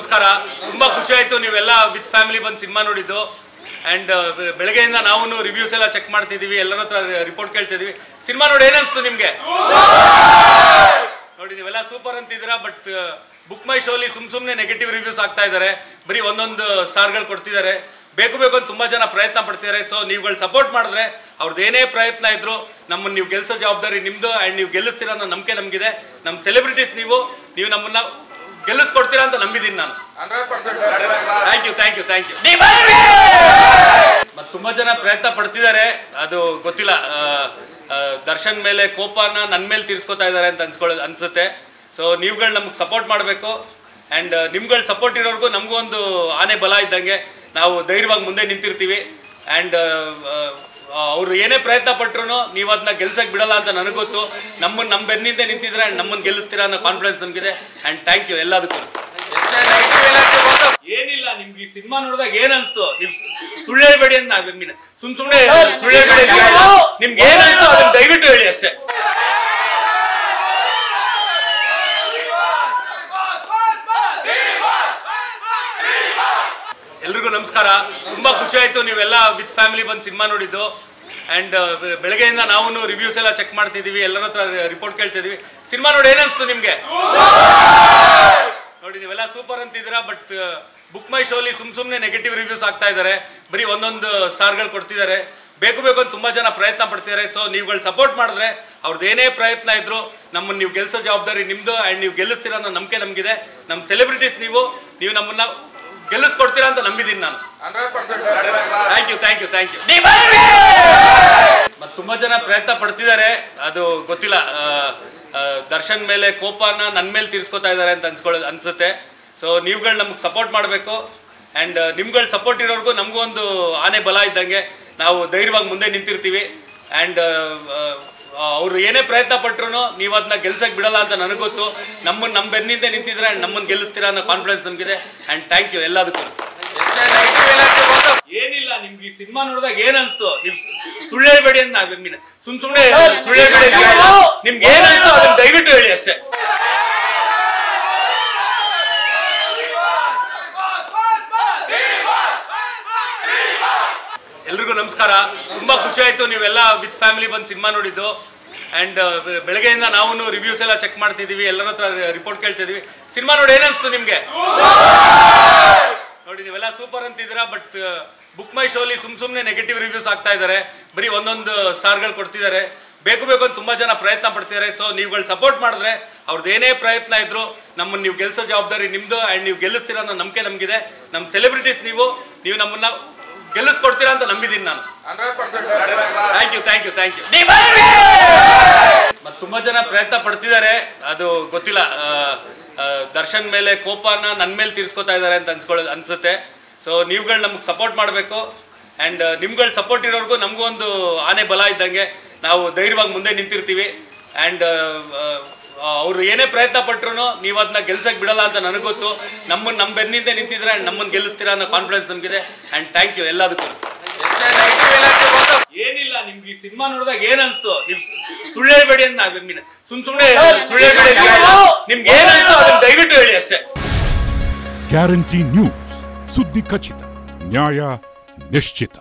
ನಮಸ್ಕಾರ. ತುಂಬಾ ಖುಷಿ ಆಯ್ತು ನೀವೆಲ್ಲ ವಿತ್ ಫ್ಯಾಮಿಲಿ ಬಂದು ಸಿನಿಮಾ ನೋಡಿದ್ದು. ಅಂಡ್ ಬೆಳಗ್ಗೆಯಿಂದ ನಾವು ರಿವ್ಯೂಸ್ ಎಲ್ಲ ಚೆಕ್ ಮಾಡ್ತಿದೀವಿ, ಎಲ್ಲರ ಹತ್ರ ರಿಪೋರ್ಟ್ ಕೇಳ್ತಿದೀವಿ. ಸಿನಿಮಾ ನೋಡಿ ಏನಿಸ್ತು ನಿಮ್ಗೆ? ನೋಡಿ ನೀವೆಲ್ಲ ಸೂಪರ್ ಅಂತಿದ್ದೀರಾ, ಬಟ್ ಬುಕ್ ಮೈ ಶೋಲಿ ಸುಮ್ಮನೆ ನೆಗೆಟಿವ್ ರಿವ್ಯೂಸ್ ಆಗ್ತಾ ಇದ್ದಾರೆ, ಬರೀ ಒಂದೊಂದು ಸ್ಟಾರ್ಗಳು ಕೊಡ್ತಿದ್ದಾರೆ. ಬೇಕು ಅಂತ ತುಂಬಾ ಜನ ಪ್ರಯತ್ನ ಪಡ್ತಿದ್ದಾರೆ. ಸೊ ನೀವುಗಳು ಸಪೋರ್ಟ್ ಮಾಡಿದ್ರೆ ಅವ್ರದ್ದು ಏನೇ ಪ್ರಯತ್ನ ಇದ್ರು ನಮ್ಮನ್ನು ನೀವು ಗೆಲ್ಸೋ ಜವಾಬ್ದಾರಿ ನಿಮ್ದು. ಅಂಡ್ ನೀವು ಗೆಲ್ಲಿಸ್ತೀರಾ ಅನ್ನೋ ನಂಬಿಕೆ ನಮಗಿದೆ. ನಮ್ಮ ಸೆಲೆಬ್ರಿಟೀಸ್ ನೀವು ನಮ್ಮನ್ನ ಗೆಲ್ಲಿಸ್ಕೊಡ್ತೀರಾ ಅಂತ ನಂಬಿದ್ದೀನಿ ನಾನು. 100%. Thank you. ಮತ್ತೆ ತುಂಬಾ ಜನ ಪ್ರಯತ್ನ ಪಡ್ತಿದ್ದಾರೆ, ಅದು ಗೊತ್ತಿಲ್ಲ. ದರ್ಶನ್ ಮೇಲೆ ಕೋಪನ ನನ್ನ ಮೇಲೆ ತೀರ್ಸ್ಕೊತಾ ಇದ್ದಾರೆ ಅಂತ ಅನ್ಸುತ್ತೆ. ಸೊ ನೀವುಗಳು ನಮಗೆ ಸಪೋರ್ಟ್ ಮಾಡಬೇಕು. ಆ್ಯಂಡ್ ನಿಮ್ಗಳ ಸಪೋರ್ಟ್ ಇರೋರ್ಗೂ ನಮಗೂ ಒಂದು ಆನೆ ಬಲ ಇದ್ದಂಗೆ ನಾವು ಧೈರ್ಯವಾಗಿ ಮುಂದೆ ನಿಂತಿರ್ತೀವಿ. ಆ್ಯಂಡ್ ಅವರು ಏನೇ ಪ್ರಯತ್ನ ಪಟ್ರು ನೀವು ಅದನ್ನ ಗೆಲ್ಸಕ್ಕೆ ಬಿಡಲ್ಲ ಅಂತ ನನಗೆ ಗೊತ್ತು. ನಮ್ಮ ಬೆನ್ನಿಂದ ನಿಂತಿದ್ರೆ ನಮ್ಮನ್ನು ಗೆಲ್ಲಿಸ್ತೀರಾ ಅನ್ನೋ ಕಾನ್ಫಿಡೆನ್ಸ್ ನಮಗಿದೆ. ಆ್ಯಂಡ್ ಥ್ಯಾಂಕ್ ಯು ಎಲ್ಲದಕ್ಕೂ. ಏನಿಲ್ಲ, ನಿಮ್ಗೆ ಈ ಸಿನಿಮಾ ನೋಡಿದಾಗ ಏನ್ ಅನ್ಸ್ತು? ನೀವು ಸುಳ್ಳು ಹೇಳ್ಬೇಡಿ ಅಂತ ಸುಮ್ಮನೆ ಸುಳ್ಳು ಹೇಳ್ಬೇಡಿ. ನಿಮ್ಗೆ ಏನ್ ಅನ್ಸ್ತು ಅದನ್ನ ದಯವಿಟ್ಟು ಹೇಳಿ ಅಷ್ಟೇ. ಎಲ್ರಿಗೂ ನಮಸ್ಕಾರ. ತುಂಬಾ ಖುಷಿ ಆಯ್ತು ನೀವೆಲ್ಲ ವಿತ್ ಫ್ಯಾಮಿಲಿ ಬಂದು ಸಿನಿಮಾ ನೋಡಿದ್ದು. ಅಂಡ್ ಬೆಳಗ್ಗೆಯಿಂದ ನಾವು ರಿವ್ಯೂಸ್ ಎಲ್ಲ ಚೆಕ್ ಮಾಡ್ತಿದೀವಿ, ಎಲ್ಲರ ಹತ್ರ ರಿಪೋರ್ಟ್ ಕೇಳ್ತಿದೀವಿ. ಸಿನಿಮಾ ನೋಡಿ ಏನಿಸ್ತು ನಿಮ್ಗೆ? ನೋಡಿ ನೀವೆಲ್ಲ ಸೂಪರ್ ಅಂತಿದ್ದೀರಾ, ಬಟ್ ಬುಕ್ ಮೈ ಶೋಲಿ ಸುಮ್ಮನೆ ನೆಗೆಟಿವ್ ರಿವ್ಯೂಸ್ ಆಗ್ತಾ ಇದ್ದಾರೆ, ಬರೀ ಒಂದೊಂದು ಸ್ಟಾರ್ಗಳು ಕೊಡ್ತಿದ್ದಾರೆ. ಬೇಕು ಅಂತ ತುಂಬಾ ಜನ ಪ್ರಯತ್ನ ಪಡ್ತಿದ್ದಾರೆ. ಸೊ ನೀವುಗಳು ಸಪೋರ್ಟ್ ಮಾಡಿದ್ರೆ ಅವ್ರದ್ದು ಏನೇ ಪ್ರಯತ್ನ ಇದ್ರು ನಮ್ಮನ್ನು ನೀವು ಗೆಲ್ಸೋ ಜವಾಬ್ದಾರಿ ನಿಮ್ದು. ಅಂಡ್ ನೀವು ಗೆಲ್ಲಿಸ್ತೀರಾ ಅನ್ನೋ ನಂಬಿಕೆ ನಮಗಿದೆ. ನಮ್ಮ ಸೆಲೆಬ್ರಿಟೀಸ್ ನೀವು ನಮ್ಮನ್ನ ಗೆಲ್ಲಿಸ್ಕೊಡ್ತೀರಾ ಅಂತ ನಂಬಿದ್ದೀನಿ ನಾನು. 100%. Thank you. ಮತ್ತೆ ತುಂಬಾ ಜನ ಪ್ರಯತ್ನ ಪಡ್ತಿದ್ದಾರೆ, ಅದು ಗೊತ್ತಿಲ್ಲ. ದರ್ಶನ್ ಮೇಲೆ ಕೋಪನ ನನ್ನ ಮೇಲೆ ತೀರ್ಸ್ಕೊತಾ ಇದ್ದಾರೆ ಅಂತ ಅನ್ಸುತ್ತೆ. ಸೊ ನೀವುಗಳು ನಮಗೆ ಸಪೋರ್ಟ್ ಮಾಡಬೇಕು. ಆ್ಯಂಡ್ ನಿಮ್ಗಳ ಸಪೋರ್ಟ್ ಇರೋರ್ಗೂ ನಮಗೂ ಒಂದು ಆನೆ ಬಲ ಇದ್ದಂಗೆ ನಾವು ಧೈರ್ಯವಾಗಿ ಮುಂದೆ ನಿಂತಿರ್ತೀವಿ. ಆ್ಯಂಡ್ ಅವರು ಏನೇ ಪ್ರಯತ್ನ ಪಟ್ರು ನೀವು ಅದನ್ನ ಗೆಲ್ಸಕ್ಕೆ ಬಿಡಲ್ಲ ಅಂತ ನನಗೆ ಗೊತ್ತು. ನಮ್ಮ ಬೆನ್ನಿಂದ ನಿಂತಿದ್ರೆ ನಮ್ಮನ್ನು ಗೆಲ್ಲಿಸ್ತೀರಾ ಅನ್ನೋ ಕಾನ್ಫಿಡೆನ್ಸ್ ನಮಗಿದೆ. ಆ್ಯಂಡ್ ಥ್ಯಾಂಕ್ ಯು ಎಲ್ಲದಕ್ಕೂ. ಏನಿಲ್ಲ, ನಿಮ್ಗೆ ಈ ಸಿನಿಮಾ ನೋಡಿದಾಗ ಏನ್ ಅನ್ಸ್ತು? ನೀವು ಸುಳ್ಳು ಹೇಳ್ಬೇಡಿ ಅಂತ ಸುಮ್ಮನೆ ಸುಳ್ಳು ಹೇಳ್ಬೇಡಿ. ನಿಮ್ಗೆ ಏನ್ ಅನ್ಸ್ತು ಅದನ್ನ ದಯವಿಟ್ಟು ಹೇಳಿ ಅಷ್ಟೇ. ಎಲ್ರಿಗೂ ನಮಸ್ಕಾರ. ತುಂಬಾ ಖುಷಿ ಆಯ್ತು ನೀವೆಲ್ಲ ವಿತ್ ಫ್ಯಾಮಿಲಿ ಬಂದು ಸಿನಿಮಾ ನೋಡಿದ್ದು. ಅಂಡ್ ಬೆಳಗ್ಗೆಯಿಂದ ನಾವು ರಿವ್ಯೂಸ್ ಎಲ್ಲ ಚೆಕ್ ಮಾಡ್ತಿದೀವಿ, ಎಲ್ಲರ ಹತ್ರ ರಿಪೋರ್ಟ್ ಕೇಳ್ತಿದೀವಿ. ಸಿನಿಮಾ ನೋಡಿ ಏನಿಸ್ತು ನಿಮ್ಗೆ? ನೋಡಿ ನೀವೆಲ್ಲ ಸೂಪರ್ ಅಂತಿದ್ದೀರಾ, ಬಟ್ ಬುಕ್ ಮೈ ಶೋಲಿ ಸುಮ್ಮನೆ ನೆಗೆಟಿವ್ ರಿವ್ಯೂಸ್ ಆಗ್ತಾ ಇದ್ದಾರೆ, ಬರೀ ಒಂದೊಂದು ಸ್ಟಾರ್ಗಳು ಕೊಡ್ತಿದ್ದಾರೆ. ಬೇಕು ಅಂತ ತುಂಬಾ ಜನ ಪ್ರಯತ್ನ ಪಡ್ತಿದ್ದಾರೆ. ಸೊ ನೀವುಗಳು ಸಪೋರ್ಟ್ ಮಾಡಿದ್ರೆ ಅವ್ರದ್ದು ಏನೇ ಪ್ರಯತ್ನ ಇದ್ರು ನಮ್ಮನ್ನು ನೀವು ಗೆಲ್ಸೋ ಜವಾಬ್ದಾರಿ ನಿಮ್ದು. ಆ್ಯಂಡ್ ನೀವು ಗೆಲ್ಲಿಸ್ತೀರಾ ಅನ್ನೋ ನಂಬಿಕೆ ನಮಗಿದೆ. ನಮ್ಮ ಸೆಲೆಬ್ರಿಟೀಸ್ ನೀವು ನಮ್ಮನ್ನ ಗೆಲ್ಲಿಸ್ಕೊಡ್ತೀರಾ ಅಂತ ನಂಬಿದ್ದೀನಿ ನಾನು. 100%. Thank you. ಮತ್ತೆ ತುಂಬಾ ಜನ ಪ್ರಯತ್ನ ಪಡ್ತಿದ್ದಾರೆ, ಅದು ಗೊತ್ತಿಲ್ಲ. ದರ್ಶನ್ ಮೇಲೆ ಕೋಪನ ನನ್ನ ಮೇಲೆ ತೀರ್ಸ್ಕೊತಾ ಇದ್ದಾರೆ ಅಂತ ಅನ್ಸುತ್ತೆ. ಸೊ ನೀವುಗಳು ನಮಗೆ ಸಪೋರ್ಟ್ ಮಾಡಬೇಕು. ಆ್ಯಂಡ್ ನಿಮ್ಗಳ ಸಪೋರ್ಟ್ ಇರೋರ್ಗೂ ನಮಗೂ ಒಂದು ಆನೆ ಬಲ ಇದ್ದಂಗೆ ನಾವು ಧೈರ್ಯವಾಗಿ ಮುಂದೆ ನಿಂತಿರ್ತೀವಿ. ಆ್ಯಂಡ್ ಅವರು ಏನೇ ಪ್ರಯತ್ನ ಪಟ್ರು ನೀವು ಅದನ್ನ ಗೆಲ್ಸಕ್ಕೆ ಬಿಡಲ್ಲ ಅಂತ ನನಗೆ ಗೊತ್ತು. ನಮ್ಮ ಬೆನ್ನಿಂದ ನಿಂತಿದ್ರೆ ನಮ್ಮನ್ನು ಗೆಲ್ಲಿಸ್ತೀರಾ ಅನ್ನೋ ಕಾನ್ಫಿಡೆನ್ಸ್ ನಮಗಿದೆ. ಆ್ಯಂಡ್ ಥ್ಯಾಂಕ್ ಯು ಎಲ್ಲದಕ್ಕೂ. ಏನಿಲ್ಲ, ನಿಮ್ಗೆ ಈ ಸಿನಿಮಾ ನೋಡಿದಾಗ ಏನ್ ಅನ್ಸ್ತು? ನೀವು ಸುಳ್ಳು ಹೇಳ್ಬೇಡಿ ಅಂತ ಸುಮ್ಮನೆ ಸುಳ್ಳು ಹೇಳ್ಬೇಡಿ. ನಿಮ್ಗೆ ಏನ್ ಅನ್ಸ್ತು ಅದನ್ನ ದಯವಿಟ್ಟು ಹೇಳಿ ಅಷ್ಟೇ. ಗ್ಯಾರಂಟಿ ನ್ಯೂಸ್, ಸುದ್ದಿ ಖಚಿತ, ನ್ಯಾಯ ನಿಶ್ಚಿತ.